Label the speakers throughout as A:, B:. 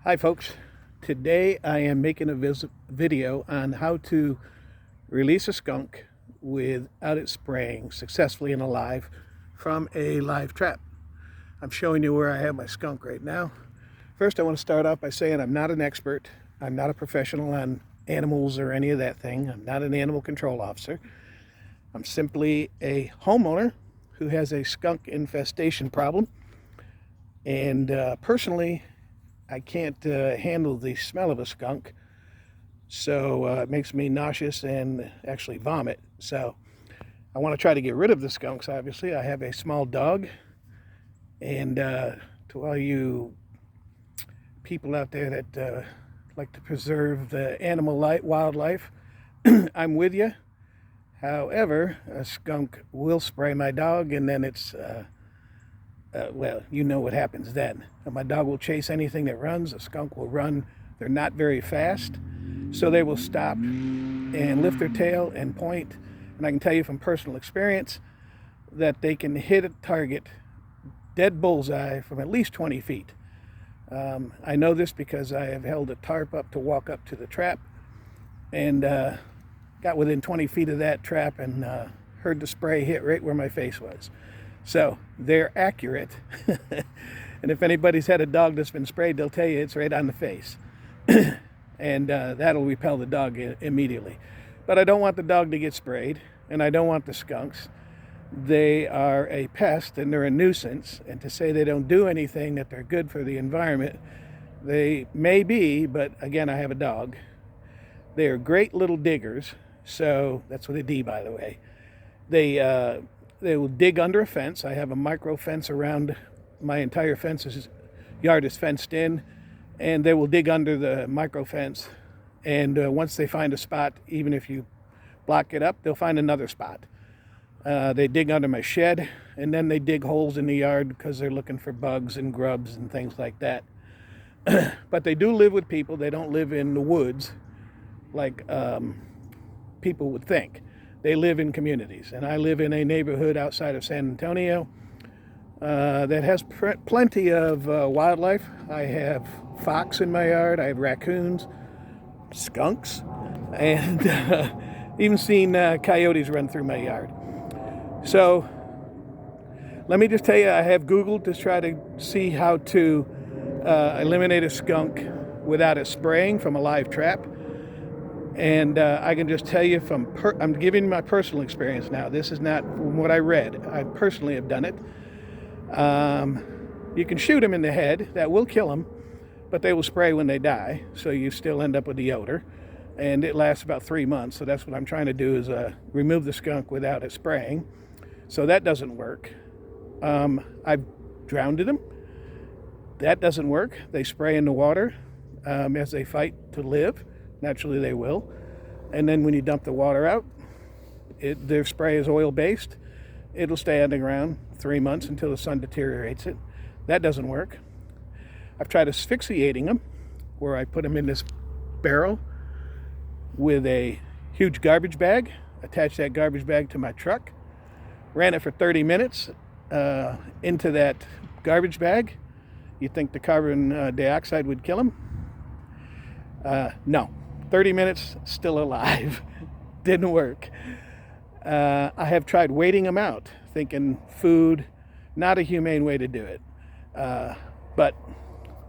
A: Hi folks, today I am making a video on how to release a skunk without it spraying successfully and alive from a live trap. I'm showing you where I have my skunk right now. First I want to start off by saying I'm not an expert. I'm not a professional on animals or any of that thing. I'm not an animal control officer. I'm simply a homeowner who has a skunk infestation problem, and personally I can't handle the smell of a skunk, so it makes me nauseous and actually vomit. So I want to try to get rid of the skunks. Obviously, I have a small dog, and to all you people out there that like to preserve the wildlife, I'm with you. However, a skunk will spray my dog, and then it's well, you know what happens then. My dog will chase anything that runs. A skunk will run. They're not very fast, so they will stop and lift their tail and point. And I can tell you from personal experience that they can hit a target dead bullseye from at least 20 feet. I know this because I have held a tarp up to walk up to the trap and got within 20 feet of that trap and heard the spray hit right where my face was. So they're accurate. And if anybody's had a dog that's been sprayed, they'll tell you it's right on the face. And that'll repel the dog immediately. But I don't want the dog to get sprayed, and I don't want the skunks. They are a pest and they're a nuisance. And to say they don't do anything, that they're good for the environment, they may be, but again, I have a dog. They are great little diggers. So that's with a D, by the way. They will dig under a fence. I have a micro fence around my entire yard is fenced in, and they will dig under the micro fence. And once they find a spot, even if you block it up, they'll find another spot. They dig under my shed, and then they dig holes in the yard because they're looking for bugs and grubs and things like that. But they do live with people. They don't live in the woods like people would think. They live in communities, and I live in a neighborhood outside of San Antonio that has plenty of wildlife. I have fox in my yard, I have raccoons, skunks, and even seen coyotes run through my yard. So let me just tell you, I have Googled to try to see how to eliminate a skunk without it spraying from a live trap. And I can just tell you I'm giving my personal experience now. This is not from what I read. I personally have done it. You can shoot them in the head. That will kill them, but they will spray when they die. So you still end up with the odor. And it lasts about 3 months. So that's what I'm trying to do, is remove the skunk without it spraying. So that doesn't work. I've drowned them. That doesn't work. They spray in the water as they fight to live. Naturally they will. And then when you dump the water out, their spray is oil-based. It'll stay on the ground 3 months until the sun deteriorates it. That doesn't work. I've tried asphyxiating them, where I put them in this barrel with a huge garbage bag, attach that garbage bag to my truck, ran it for 30 minutes into that garbage bag. You'd think the carbon dioxide would kill them. No. 30 minutes, still alive. Didn't work. I have tried waiting them out, thinking food, not a humane way to do it. But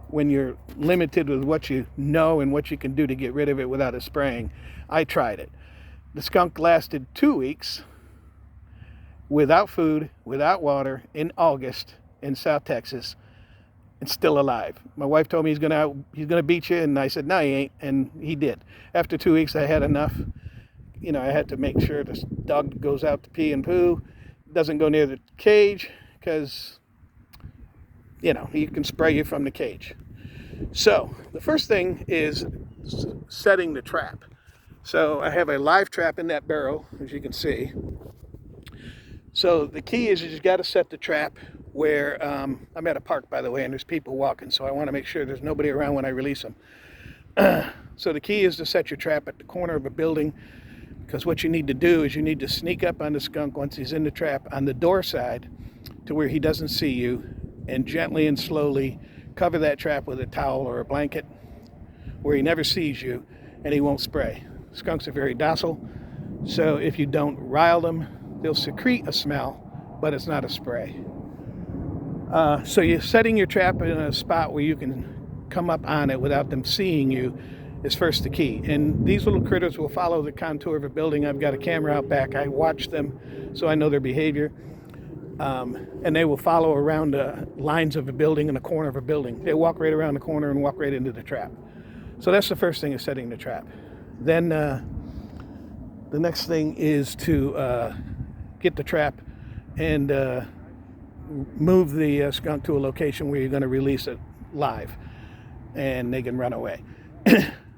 A: when you're limited with what you know and what you can do to get rid of it without it spraying, I tried it. The skunk lasted 2 weeks without food, without water, in August in South Texas, and still alive. My wife told me he's gonna beat you, and I said, no, he ain't, and he did. After 2 weeks, I had enough. I had to make sure this dog goes out to pee and poo, doesn't go near the cage, because, he can spray you from the cage. So the first thing is setting the trap. So I have a live trap in that barrel, as you can see. So the key is you just got to set the trap where, I'm at a park, by the way, and there's people walking, so I want to make sure there's nobody around when I release them. So the key is to set your trap at the corner of a building, because what you need to do is you need to sneak up on the skunk once he's in the trap on the door side to where he doesn't see you, and gently and slowly cover that trap with a towel or a blanket where he never sees you and he won't spray. Skunks are very docile, so if you don't rile them, they'll secrete a smell, but it's not a spray. So you're setting your trap in a spot where you can come up on it without them seeing you is first the key. And these little critters will follow the contour of a building. I've got a camera out back. I watch them so I know their behavior. And they will follow around the lines of a building and the corner of a building. They walk right around the corner and walk right into the trap. So that's the first thing, is setting the trap. Then the next thing is to get the trap and move the skunk to a location where you're going to release it live and they can run away.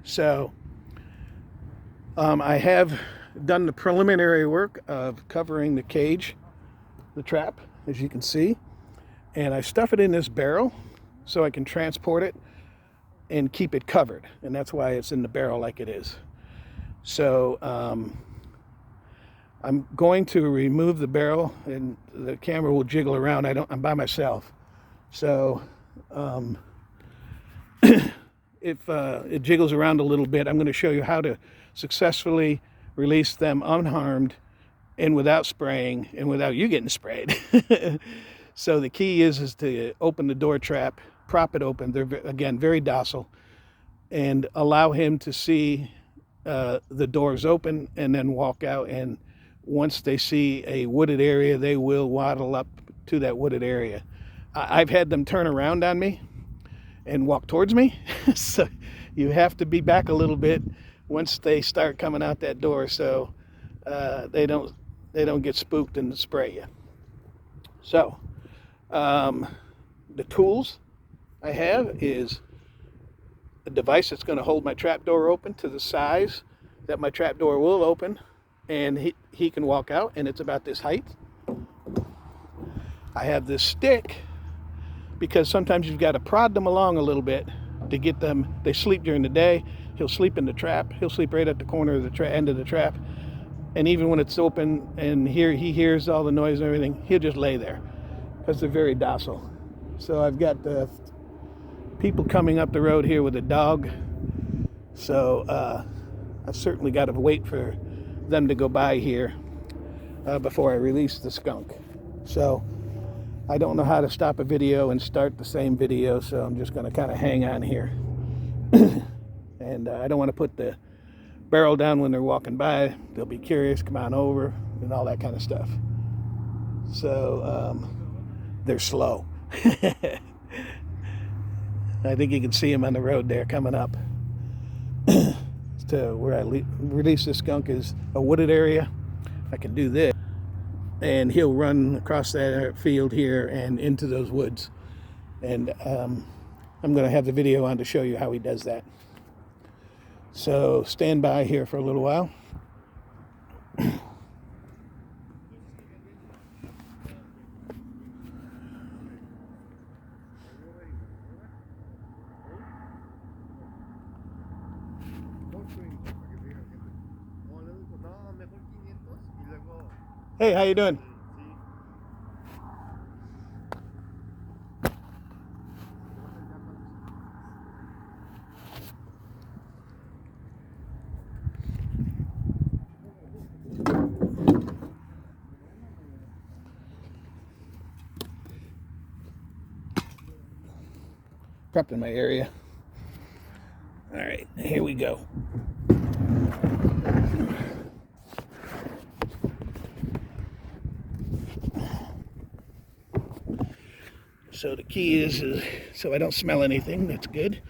A: So I have done the preliminary work of covering the cage, the trap, as you can see, and I stuff it in this barrel so I can transport it and keep it covered, and that's why it's in the barrel like it is. So I'm going to remove the barrel, and the camera will jiggle around. I'm by myself, so if it jiggles around a little bit, I'm going to show you how to successfully release them unharmed and without spraying and without you getting sprayed. So the key is to open the door trap, prop it open. They're, again, very docile, and allow him to see the doors open and then walk out. And once they see a wooded area, they will waddle up to that wooded area. I've had them turn around on me and walk towards me. So you have to be back a little bit once they start coming out that door, so they don't get spooked and spray you. So the tools I have is a device that's going to hold my trap door open to the size that my trap door will open, and he can walk out, and it's about this height. I have this stick because sometimes you've got to prod them along a little bit to get them. They sleep during the day. He'll sleep in the trap. He'll sleep right at the corner of the end of the trap. And even when it's open and he hears all the noise and everything, he'll just lay there because they're very docile. So I've got the people coming up the road here with a dog. So I've certainly got to wait for them to go by here before I release the skunk. So I don't know how to stop a video and start the same video, so I'm just going to kind of hang on here. And I don't want to put the barrel down when they're walking by. They'll be curious, come on over, and all that kind of stuff. So they're slow. I think you can see them on the road there coming up. To where I release the skunk is a wooded area. I can do this, and he'll run across that field here and into those woods. And I'm going to have the video on to show you how he does that. So stand by here for a little while. Hey, how you doing? Prepped in my area. All right, here we go. So the key is so I don't smell anything. That's good.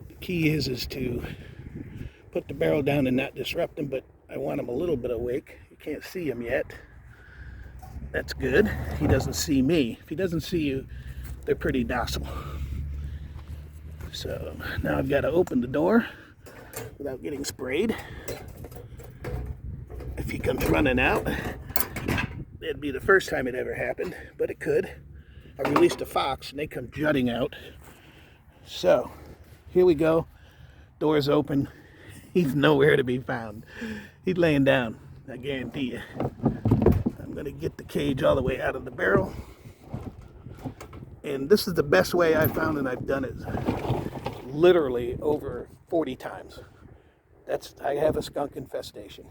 A: The key is to put the barrel down and not disrupt him, but I want him a little bit awake. You can't see him yet. That's good. He doesn't see me. If he doesn't see you, they're pretty docile. So now I've got to open the door without getting sprayed. If he comes running out, it'd be the first time it ever happened, but it could. I released a fox and they come jutting out. So here we go. Door's open. He's nowhere to be found. He's laying down, I guarantee you. I'm going to get the cage all the way out of the barrel. And this is the best way I found, and I've done it literally over 40 times. I have a skunk infestation.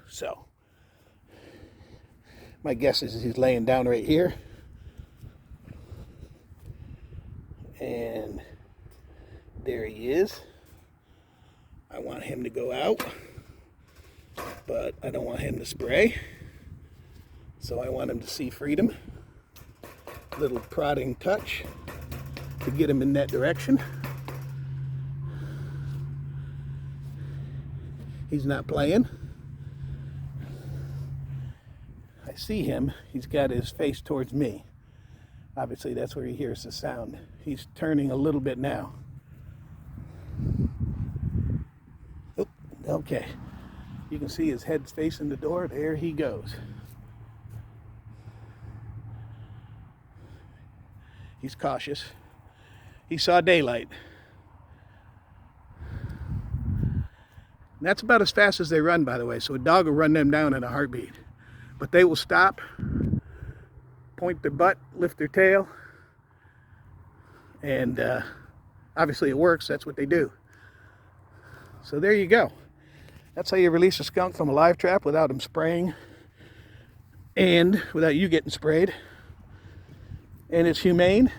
A: So my guess is he's laying down right here. And there he is. I want him to go out, but I don't want him to spray. So I want him to see freedom. Little prodding touch to get him in that direction. He's not playing. I see him. He's got his face towards me. Obviously, that's where he hears the sound. He's turning a little bit now. Oh, okay. You can see his head's facing the door. There he goes. He's cautious. He saw daylight. And that's about as fast as they run, by the way. So a dog will run them down in a heartbeat. But they will stop, point their butt, lift their tail, and obviously it works. That's what they do. So there you go. That's how you release a skunk from a live trap without him spraying and without you getting sprayed. And it's humane,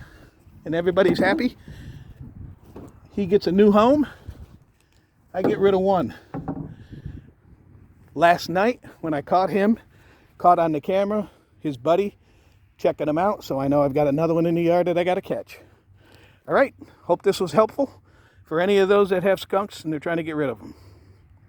A: and everybody's happy. He gets a new home. I get rid of one. Last night when I caught him, caught on the camera, his buddy checking him out, so I know I've got another one in the yard that I got to catch. All right, hope this was helpful for any of those that have skunks and they're trying to get rid of them.